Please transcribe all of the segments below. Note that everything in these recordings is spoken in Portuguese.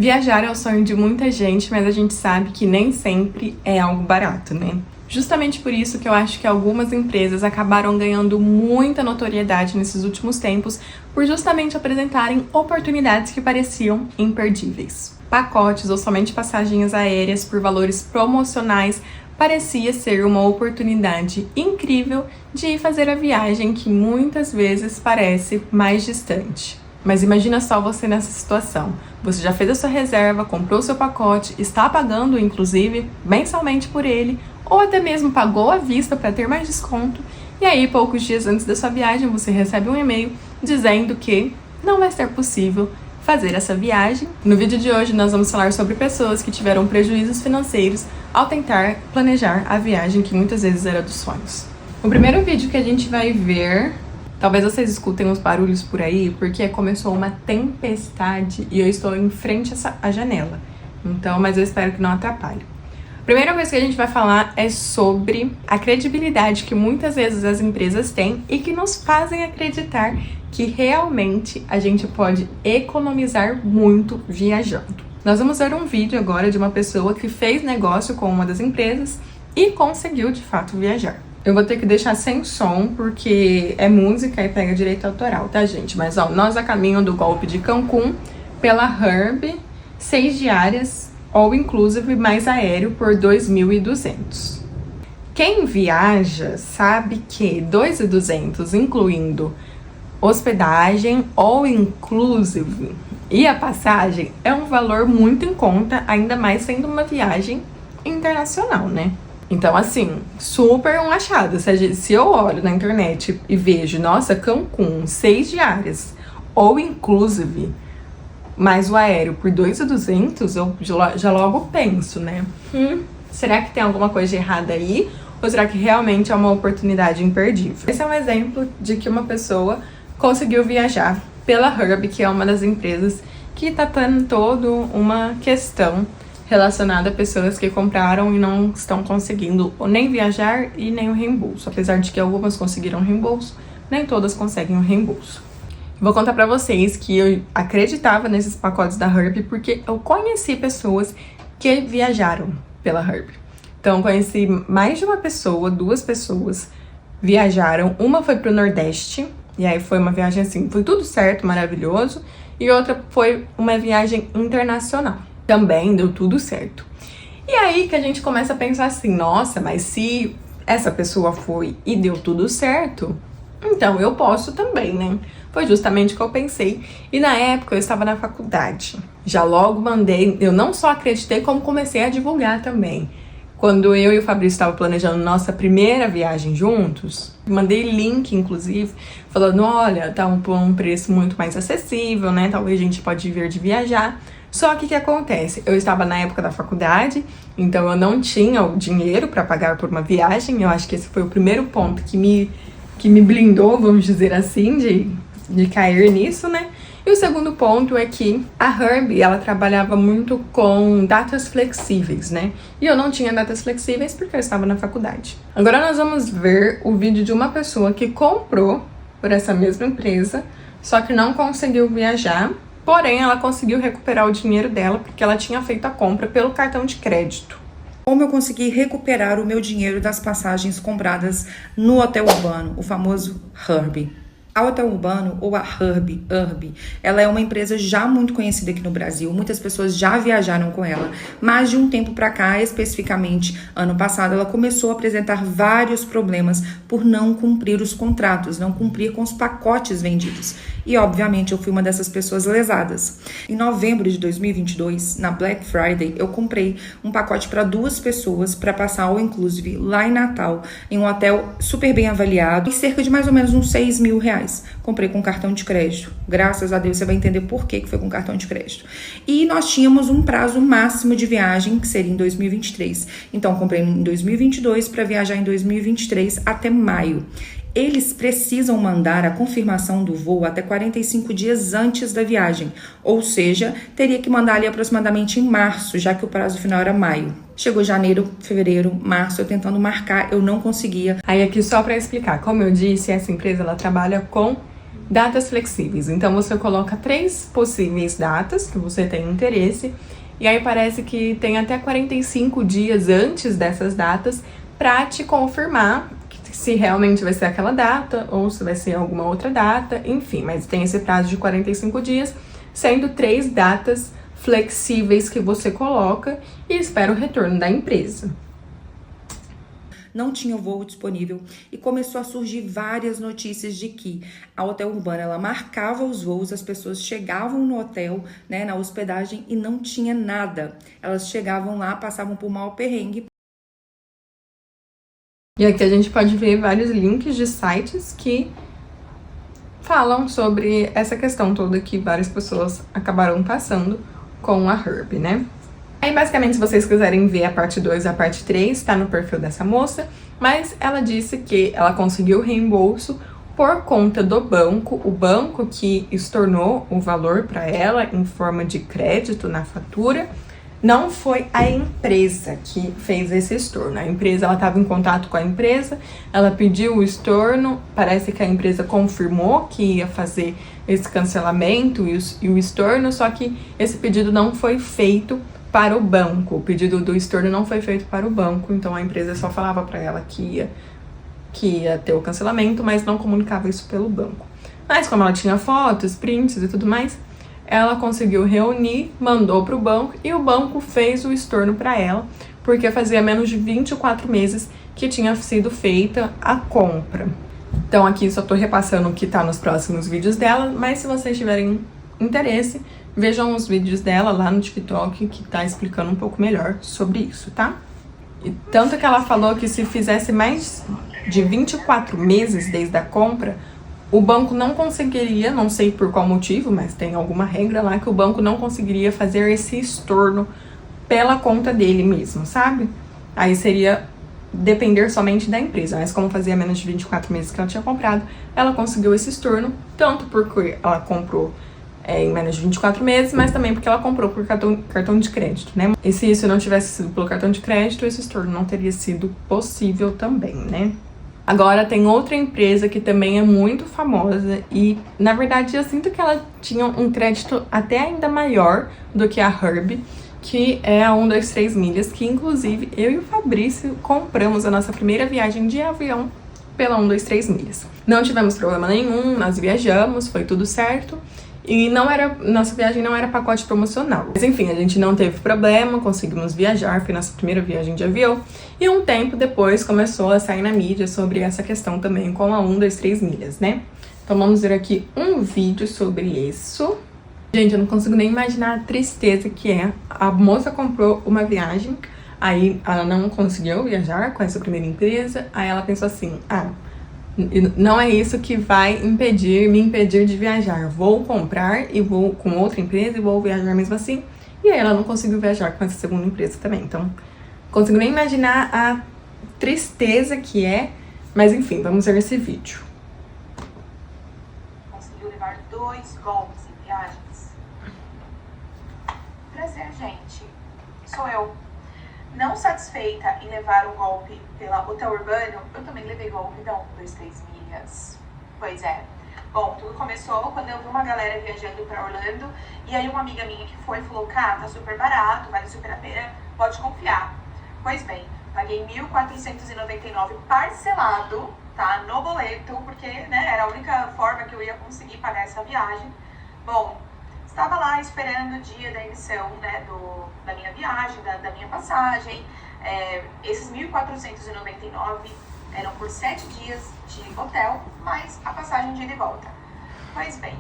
Viajar é o sonho de muita gente, mas a gente sabe que nem sempre é algo barato, né? Justamente por isso que eu acho que algumas empresas acabaram ganhando muita notoriedade nesses últimos tempos, por justamente apresentarem oportunidades que pareciam imperdíveis. Pacotes ou somente passagens aéreas por valores promocionais parecia ser uma oportunidade incrível de ir fazer a viagem que muitas vezes parece mais distante. Mas imagina só você nessa situação. Você já fez a sua reserva, comprou o seu pacote, está pagando, inclusive, mensalmente por ele, ou até mesmo pagou à vista para ter mais desconto, e aí, poucos dias antes da sua viagem, você recebe um e-mail dizendo que não vai ser possível fazer essa viagem. No vídeo de hoje, nós vamos falar sobre pessoas que tiveram prejuízos financeiros ao tentar planejar a viagem que muitas vezes era dos sonhos. O primeiro vídeo que a gente vai ver... Talvez vocês escutem uns barulhos por aí, porque começou uma tempestade e eu estou em frente à janela. Então, mas eu espero que não atrapalhe. A primeira coisa que a gente vai falar é sobre a credibilidade que muitas vezes as empresas têm e que nos fazem acreditar que realmente a gente pode economizar muito viajando. Nós vamos ver um vídeo agora de uma pessoa que fez negócio com uma das empresas e conseguiu de fato viajar. Eu vou ter que deixar sem som, porque é música e pega direito autoral, tá, gente? Mas, ó, nós a caminho do golpe de Cancún, pela Herb, 6 diárias, all inclusive, mais aéreo por 2.200. Quem viaja sabe que 2.200, incluindo hospedagem, all inclusive, e a passagem, é um valor muito em conta, ainda mais sendo uma viagem internacional, né? Então, assim, super um achado. Se eu olho na internet e vejo, nossa, Cancún, 6 diárias, ou inclusive, mais o aéreo por 2.200, eu já logo penso, né? Será que tem alguma coisa errada aí? Ou será que realmente é uma oportunidade imperdível? Esse é um exemplo de que uma pessoa conseguiu viajar pela Herb, que é uma das empresas que está tendo toda uma questão relacionada a pessoas que compraram e não estão conseguindo nem viajar e nem o reembolso. Apesar de que algumas conseguiram reembolso, nem todas conseguem o reembolso. Vou contar pra vocês que eu acreditava nesses pacotes da Herb porque eu conheci pessoas que viajaram pela Herb. Então, conheci mais de uma pessoa, 2 pessoas viajaram. Uma foi pro Nordeste, e aí foi uma viagem assim, foi tudo certo, maravilhoso. E outra foi uma viagem internacional. Também deu tudo certo. E aí que a gente começa a pensar assim, nossa, mas se essa pessoa foi e deu tudo certo, então eu posso também, né? Foi justamente o que eu pensei. E na época eu estava na faculdade. Já logo mandei, eu não só acreditei, como comecei a divulgar também. Quando eu e o Fabrício estavam planejando nossa primeira viagem juntos, mandei link, inclusive, falando, olha, tá um preço muito mais acessível, né? Talvez a gente pode vir de viajar. Só que o que acontece? Eu estava na época da faculdade, então eu não tinha o dinheiro para pagar por uma viagem. Eu acho que esse foi o primeiro ponto que me blindou, vamos dizer assim, de cair nisso, né? E o segundo ponto é que a Herb, ela trabalhava muito com datas flexíveis, né? E eu não tinha datas flexíveis porque eu estava na faculdade. Agora nós vamos ver o vídeo de uma pessoa que comprou por essa mesma empresa, só que não conseguiu viajar. Porém, ela conseguiu recuperar o dinheiro dela porque ela tinha feito a compra pelo cartão de crédito. Como eu consegui recuperar o meu dinheiro das passagens compradas no Hotel Urbano, o famoso Herb. A Hotel Urbano, ou a Herb, ela é uma empresa já muito conhecida aqui no Brasil, muitas pessoas já viajaram com ela, mas de um tempo para cá, especificamente ano passado, ela começou a apresentar vários problemas por não cumprir os contratos, não cumprir com os pacotes vendidos. E obviamente eu fui uma dessas pessoas lesadas. Em novembro de 2022, na Black Friday, eu comprei um pacote para 2 pessoas para passar all inclusive lá em Natal, em um hotel super bem avaliado, em cerca de mais ou menos uns R$6.000. Comprei com cartão de crédito. Graças a Deus você vai entender por que foi com cartão de crédito. E nós tínhamos um prazo máximo de viagem, que seria em 2023. Então, comprei em 2022 para viajar em 2023 até maio. Eles precisam mandar a confirmação do voo até 45 dias antes da viagem, ou seja, teria que mandar ali aproximadamente em março, já que o prazo final era maio. Chegou janeiro, fevereiro, março, eu tentando marcar, eu não conseguia. Aí aqui só para explicar, como eu disse, essa empresa ela trabalha com datas flexíveis. Então você coloca 3 possíveis datas que você tem interesse, e aí parece que tem até 45 dias antes dessas datas para te confirmar se realmente vai ser aquela data ou se vai ser alguma outra data, enfim, mas tem esse prazo de 45 dias, sendo 3 datas flexíveis que você coloca e espera o retorno da empresa. Não tinha voo disponível e começou a surgir várias notícias de que a Hotel Urbana, ela marcava os voos, as pessoas chegavam no hotel, né, na hospedagem, e não tinha nada. Elas chegavam lá, passavam por mau perrengue. E aqui a gente pode ver vários links de sites que falam sobre essa questão toda que várias pessoas acabaram passando com a Herbie, né? Aí, basicamente, se vocês quiserem ver a parte 2 e a parte 3, tá no perfil dessa moça, mas ela disse que ela conseguiu reembolso por conta do banco, o banco que estornou o valor para ela em forma de crédito na fatura. Não foi a empresa que fez esse estorno. A empresa, ela estava em contato com a empresa, ela pediu o estorno, parece que a empresa confirmou que ia fazer esse cancelamento e o estorno, só que esse pedido não foi feito para o banco. O pedido do estorno não foi feito para o banco, então a empresa só falava para ela que ia ter o cancelamento, mas não comunicava isso pelo banco. Mas como ela tinha fotos, prints e tudo mais, ela conseguiu reunir, mandou para o banco e o banco fez o estorno para ela, porque fazia menos de 24 meses que tinha sido feita a compra. Então aqui só tô repassando o que tá nos próximos vídeos dela, mas se vocês tiverem interesse, vejam os vídeos dela lá no TikTok, que tá explicando um pouco melhor sobre isso, tá? E tanto que ela falou que se fizesse mais de 24 meses desde a compra, o banco não conseguiria, não sei por qual motivo, mas tem alguma regra lá que o banco não conseguiria fazer esse estorno pela conta dele mesmo, sabe? Aí seria depender somente da empresa, mas como fazia menos de 24 meses que ela tinha comprado, ela conseguiu esse estorno, tanto porque ela comprou em menos de 24 meses, mas também porque ela comprou por cartão de crédito, né? E se isso não tivesse sido pelo cartão de crédito, esse estorno não teria sido possível também, né? Agora tem outra empresa que também é muito famosa e, na verdade, eu sinto que ela tinha um crédito até ainda maior do que a Herbie, que é a 123 Milhas, que inclusive eu e o Fabrício compramos a nossa primeira viagem de avião pela 123 Milhas. Não tivemos problema nenhum, nós viajamos, foi tudo certo. E nossa viagem não era pacote promocional. Mas enfim, a gente não teve problema, conseguimos viajar, foi nossa primeira viagem de avião. E um tempo depois começou a sair na mídia sobre essa questão também com a 123 Milhas, né? Então vamos ver aqui um vídeo sobre isso. Gente, eu não consigo nem imaginar a tristeza que é. A moça comprou uma viagem, aí ela não conseguiu viajar com essa primeira empresa, aí ela pensou assim, não é isso que vai me impedir de viajar. Vou comprar e vou com outra empresa e vou viajar mesmo assim. E aí ela não conseguiu viajar com essa segunda empresa também. Então, não consigo nem imaginar a tristeza que é. Mas enfim, vamos ver esse vídeo. Conseguiu levar 2 golpes em viagens? Prazer, gente. Sou eu. Não satisfeita em levar o golpe pela Hotel Urbano, eu também levei golpe da 123 Milhas. Pois é. Bom, tudo começou quando eu vi uma galera viajando pra Orlando, e aí uma amiga minha que foi falou, cara, tá super barato, vale super a pena, pode confiar. Pois bem, paguei R$ 1.499 parcelado, tá, no boleto, porque, né, era a única forma que eu ia conseguir pagar essa viagem. Bom, estava lá esperando o dia da emissão, né, da minha viagem, da minha passagem. Esses 1.499 eram por 7 dias de hotel, mais a passagem de ida e volta. Pois bem,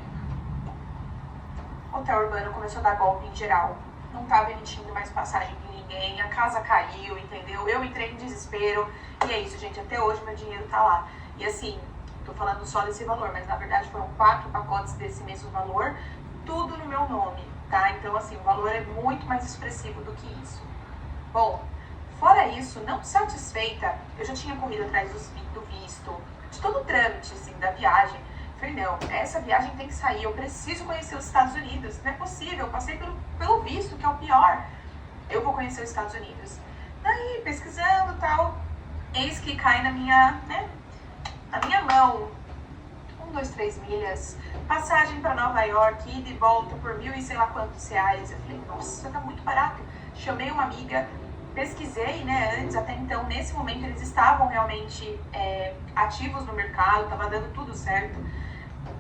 o Hotel Urbano começou a dar golpe em geral. Não estava emitindo mais passagem de ninguém, a casa caiu, entendeu? Eu entrei em desespero e é isso, gente. Até hoje meu dinheiro tá lá. E assim, tô falando só desse valor, mas na verdade foram 4 pacotes desse mesmo valor, tudo no meu nome, tá? Então, assim, o valor é muito mais expressivo do que isso. Bom, fora isso, não satisfeita, eu já tinha corrido atrás do visto, de todo o trâmite, assim, da viagem. Falei, não, essa viagem tem que sair, eu preciso conhecer os Estados Unidos. Não é possível, eu passei pelo visto, que é o pior. Eu vou conhecer os Estados Unidos. Daí, pesquisando e tal, eis que cai na minha mão 2, 3 milhas, passagem para Nova York, ida e volta por 1.000 e sei lá quantos reais. Eu falei, nossa, tá muito barato. Chamei uma amiga, pesquisei, né, antes, até então, nesse momento eles estavam realmente ativos no mercado, tava dando tudo certo.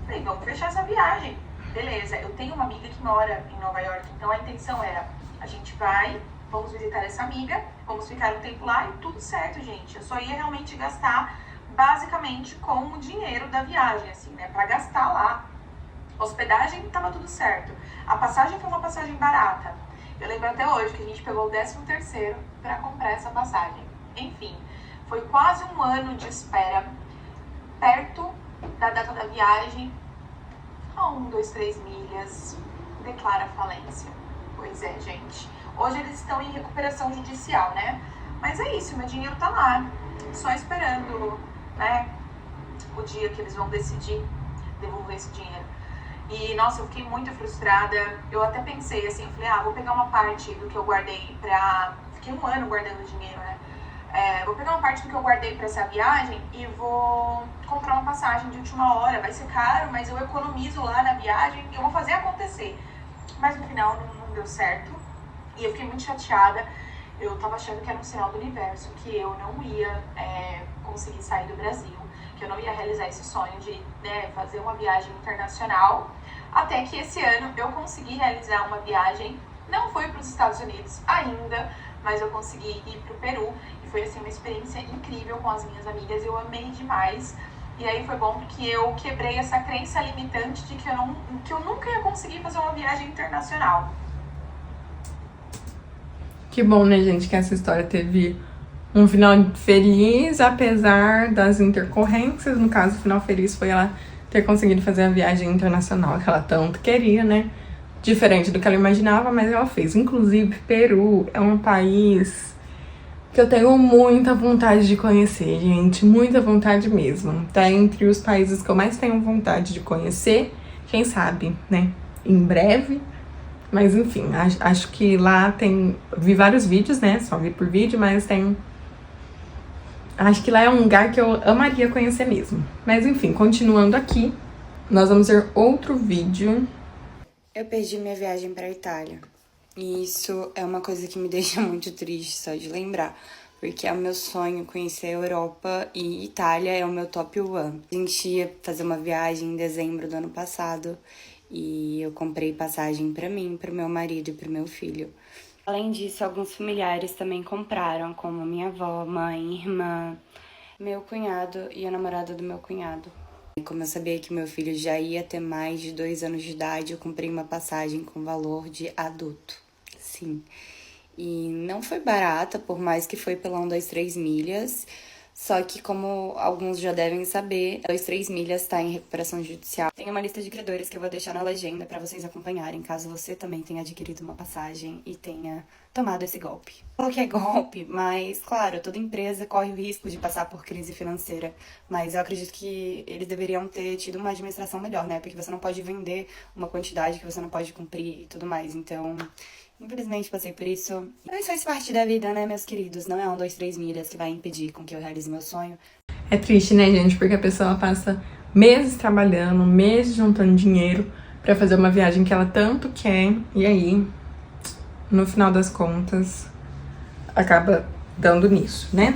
Falei, vamos fechar essa viagem. Beleza, eu tenho uma amiga que mora em Nova York, então a intenção era, a gente vai, vamos visitar essa amiga, vamos ficar um tempo lá e tudo certo, gente. Eu só ia realmente gastar basicamente com o dinheiro da viagem, assim, né, pra gastar lá. Hospedagem, tava tudo certo. A passagem foi uma passagem barata. Eu lembro até hoje que a gente pegou o 13º para comprar essa passagem. Enfim, foi quase um ano de espera, perto da data da viagem. 1, 2, 3 milhas, declara falência. Pois é, gente. Hoje eles estão em recuperação judicial, né? Mas é isso, meu dinheiro tá lá, só esperando, né, o dia que eles vão decidir devolver esse dinheiro. E, nossa, eu fiquei muito frustrada. Eu até pensei assim, eu falei, vou pegar uma parte do que eu guardei pra... Fiquei um ano guardando dinheiro, né? Vou pegar uma parte do que eu guardei pra essa viagem e vou comprar uma passagem de última hora. Vai ser caro, mas eu economizo lá na viagem e eu vou fazer acontecer. Mas no final não deu certo. E eu fiquei muito chateada. Eu tava achando que era um sinal do universo, que eu não ia conseguir sair do Brasil, que eu não ia realizar esse sonho de, né, fazer uma viagem internacional. Até que esse ano eu consegui realizar uma viagem, não foi para os Estados Unidos ainda, mas eu consegui ir para o Peru. E foi assim, uma experiência incrível com as minhas amigas, eu amei demais. E aí foi bom porque eu quebrei essa crença limitante de que eu nunca ia conseguir fazer uma viagem internacional. Que bom, né, gente, que essa história teve um final feliz, apesar das intercorrências. No caso, o final feliz foi ela ter conseguido fazer a viagem internacional que ela tanto queria, né? Diferente do que ela imaginava, mas ela fez. Inclusive, Peru é um país que eu tenho muita vontade de conhecer, gente. Muita vontade mesmo. Tá entre os países que eu mais tenho vontade de conhecer. Quem sabe, né? Em breve. Mas enfim, acho que lá tem... Vi vários vídeos, né? Só vi por vídeo, mas tem... Acho que lá é um lugar que eu amaria conhecer mesmo. Mas enfim, continuando aqui, nós vamos ver outro vídeo. Eu perdi minha viagem para a Itália. E isso é uma coisa que me deixa muito triste só de lembrar. Porque é o meu sonho conhecer a Europa e Itália é o meu top 1. A gente ia fazer uma viagem em dezembro do ano passado. E eu comprei passagem para mim, para o meu marido e para o meu filho. Além disso, alguns familiares também compraram, como minha avó, mãe, irmã, meu cunhado e a namorada do meu cunhado. Como eu sabia que meu filho já ia ter mais de 2 anos de idade, eu comprei uma passagem com valor de adulto. Sim. E não foi barata, por mais que foi pela 1, 2, 3 milhas. Só que, como alguns já devem saber, 2, 3 milhas está em recuperação judicial. Tem uma lista de credores que eu vou deixar na legenda para vocês acompanharem, caso você também tenha adquirido uma passagem e tenha tomado esse golpe. Falo que é golpe, mas, claro, toda empresa corre o risco de passar por crise financeira. Mas eu acredito que eles deveriam ter tido uma administração melhor, né? Porque você não pode vender uma quantidade que você não pode cumprir e tudo mais. Então... infelizmente passei por isso. Mas faz parte da vida, né, meus queridos? Não é 1, 2, 3 milhas que vai impedir com que eu realize meu sonho. É triste, né, gente? Porque a pessoa passa meses trabalhando, meses juntando dinheiro pra fazer uma viagem que ela tanto quer. E aí, no final das contas, acaba dando nisso, né?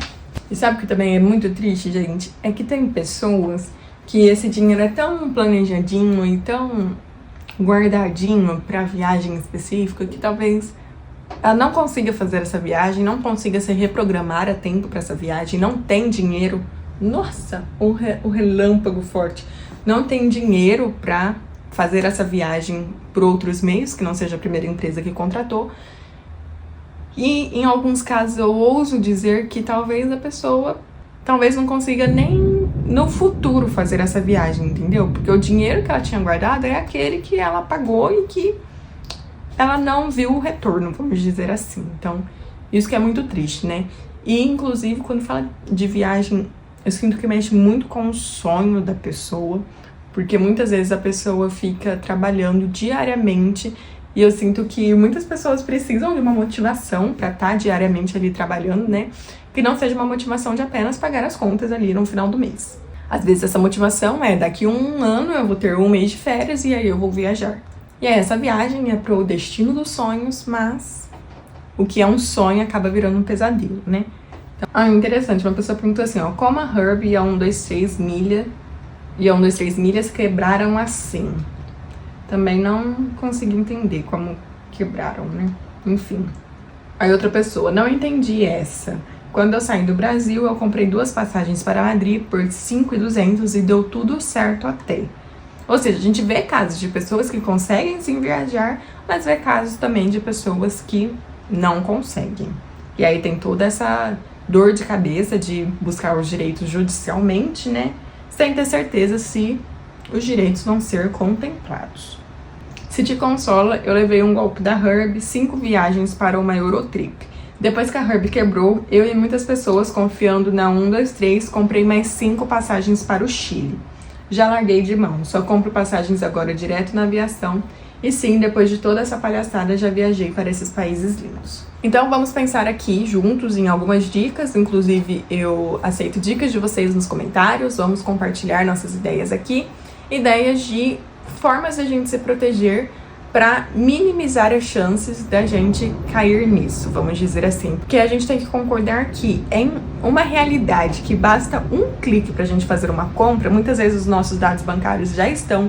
E sabe o que também é muito triste, gente? É que tem pessoas que esse dinheiro é tão planejadinho e tão guardadinho para viagem específica que talvez ela não consiga fazer essa viagem, não consiga se reprogramar a tempo para essa viagem, não tem dinheiro. Nossa, o relâmpago forte. Não tem dinheiro para fazer essa viagem por outros meios, que não seja a primeira empresa que contratou. E em alguns casos eu ouso dizer que talvez a pessoa não consiga nem no futuro fazer essa viagem, entendeu? Porque o dinheiro que ela tinha guardado é aquele que ela pagou e que ela não viu o retorno, vamos dizer assim. Então, isso que é muito triste, né? E, inclusive, quando fala de viagem, eu sinto que mexe muito com o sonho da pessoa, porque muitas vezes a pessoa fica trabalhando diariamente e eu sinto que muitas pessoas precisam de uma motivação para estar diariamente ali trabalhando, né? Que não seja uma motivação de apenas pagar as contas ali no final do mês. Às vezes essa motivação é, daqui 1 ano eu vou ter 1 mês de férias e aí eu vou viajar. E aí essa viagem é pro destino dos sonhos, mas o que é um sonho acaba virando um pesadelo, né? Então, interessante, uma pessoa perguntou assim, ó, como a Herbie e a 123 milha e a 123 milhas quebraram assim? Também não consegui entender como quebraram, né? Enfim. Aí outra pessoa, não entendi essa. Quando eu saí do Brasil, eu comprei 2 passagens para Madrid por 5.200 e deu tudo certo até. Ou seja, a gente vê casos de pessoas que conseguem sim viajar, mas vê casos também de pessoas que não conseguem. E aí tem toda essa dor de cabeça de buscar os direitos judicialmente, né? Sem ter certeza se os direitos vão ser contemplados. Se te consola, eu levei um golpe da Herbie, 5 viagens para uma Eurotrip. Depois que a Herbie quebrou, eu e muitas pessoas, confiando na 123, comprei mais 5 passagens para o Chile. Já larguei de mão, só compro passagens agora direto na aviação. E sim, depois de toda essa palhaçada, já viajei para esses países lindos. Então vamos pensar aqui juntos em algumas dicas, inclusive eu aceito dicas de vocês nos comentários, vamos compartilhar nossas ideias aqui. Ideias de formas de a gente se proteger para minimizar as chances da gente cair nisso, vamos dizer assim. Porque a gente tem que concordar que em uma realidade que basta um clique para a gente fazer uma compra, muitas vezes os nossos dados bancários já estão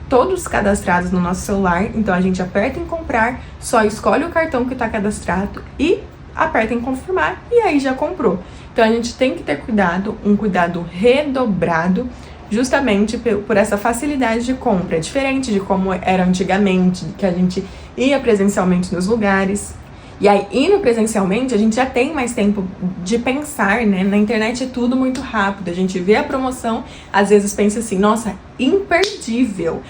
todos cadastrados no nosso celular, então a gente aperta em comprar, só escolhe o cartão que está cadastrado e aperta em confirmar e aí já comprou. Então a gente tem que ter cuidado, um cuidado redobrado, justamente por essa facilidade de compra, diferente de como era antigamente, que a gente ia presencialmente nos lugares. E aí, indo presencialmente, a gente já tem mais tempo de pensar, né? Na internet é tudo muito rápido, a gente vê a promoção, às vezes pensa assim, nossa, imperdível.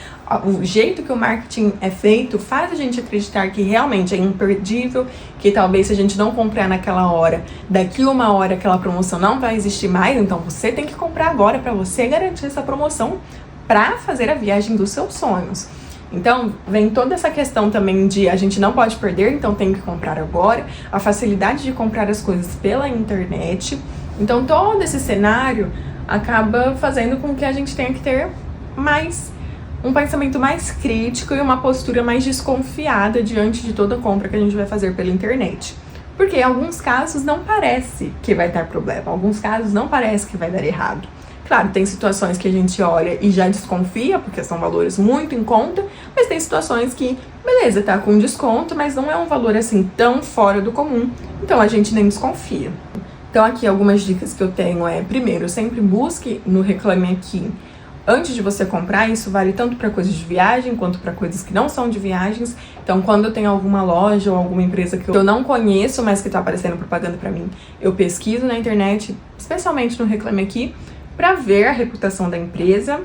O jeito que o marketing é feito faz a gente acreditar que realmente é imperdível, que talvez se a gente não comprar naquela hora, daqui 1 hora aquela promoção não vai existir mais, então você tem que comprar agora para você garantir essa promoção para fazer a viagem dos seus sonhos. Então, vem toda essa questão também de a gente não pode perder, então tem que comprar agora, a facilidade de comprar as coisas pela internet. Então, todo esse cenário acaba fazendo com que a gente tenha que ter um pensamento mais crítico e uma postura mais desconfiada diante de toda compra que a gente vai fazer pela internet. Porque em alguns casos não parece que vai dar problema, em alguns casos não parece que vai dar errado. Claro, tem situações que a gente olha e já desconfia, porque são valores muito em conta, mas tem situações que, beleza, tá com desconto, mas não é um valor assim tão fora do comum, então a gente nem desconfia. Então aqui algumas dicas que eu tenho é, primeiro, sempre busque no Reclame Aqui, antes de você comprar, isso vale tanto para coisas de viagem, quanto para coisas que não são de viagens. Então quando eu tenho alguma loja ou alguma empresa que eu não conheço, mas que tá aparecendo propaganda para mim, eu pesquiso na internet, especialmente no Reclame Aqui, para ver a reputação da empresa.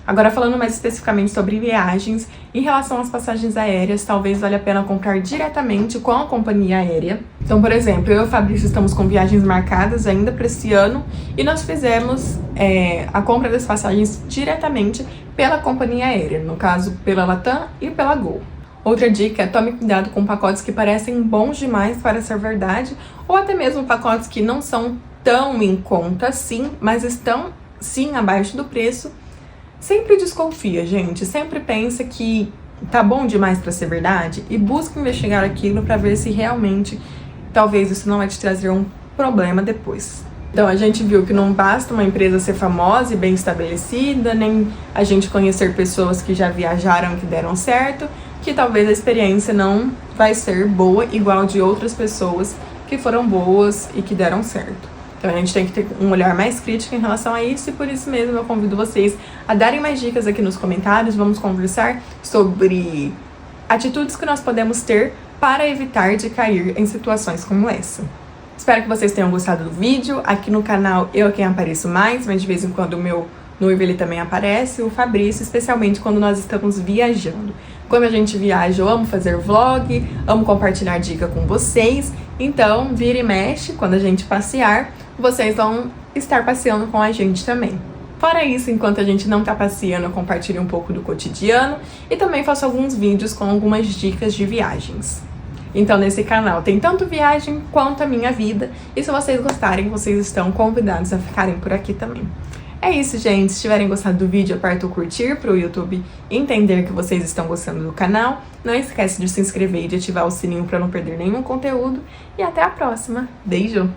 Agora falando mais especificamente sobre viagens, em relação às passagens aéreas, talvez valha a pena comprar diretamente com a companhia aérea. Então, por exemplo, eu e o Fabrício estamos com viagens marcadas ainda para esse ano e nós fizemos a compra das passagens diretamente pela companhia aérea, no caso pela Latam e pela Gol. Outra dica é tome cuidado com pacotes que parecem bons demais para ser verdade ou até mesmo pacotes que não são tão em conta assim, mas estão sim abaixo do preço. Sempre desconfia, gente. Sempre pensa que tá bom demais para ser verdade e busca investigar aquilo para ver se realmente talvez isso não vai te trazer um problema depois. Então a gente viu que não basta uma empresa ser famosa e bem estabelecida, nem a gente conhecer pessoas que já viajaram que deram certo, que talvez a experiência não vai ser boa igual de outras pessoas que foram boas e que deram certo. Então a gente tem que ter um olhar mais crítico em relação a isso e por isso mesmo eu convido vocês a darem mais dicas aqui nos comentários. Vamos conversar sobre atitudes que nós podemos ter para evitar de cair em situações como essa. Espero que vocês tenham gostado do vídeo. Aqui no canal eu é quem apareço mais, mas de vez em quando o meu noivo ele também aparece, o Fabrício, especialmente quando nós estamos viajando. Quando a gente viaja, eu amo fazer vlog, amo compartilhar dica com vocês. Então, vira e mexe, quando a gente passear, vocês vão estar passeando com a gente também. Fora isso, enquanto a gente não tá passeando, eu compartilho um pouco do cotidiano e também faço alguns vídeos com algumas dicas de viagens. Então, nesse canal tem tanto viagem quanto a minha vida. E se vocês gostarem, vocês estão convidados a ficarem por aqui também. É isso, gente. Se tiverem gostado do vídeo, aperta o curtir para o YouTube entender que vocês estão gostando do canal. Não esquece de se inscrever e de ativar o sininho para não perder nenhum conteúdo. E até a próxima. Beijo!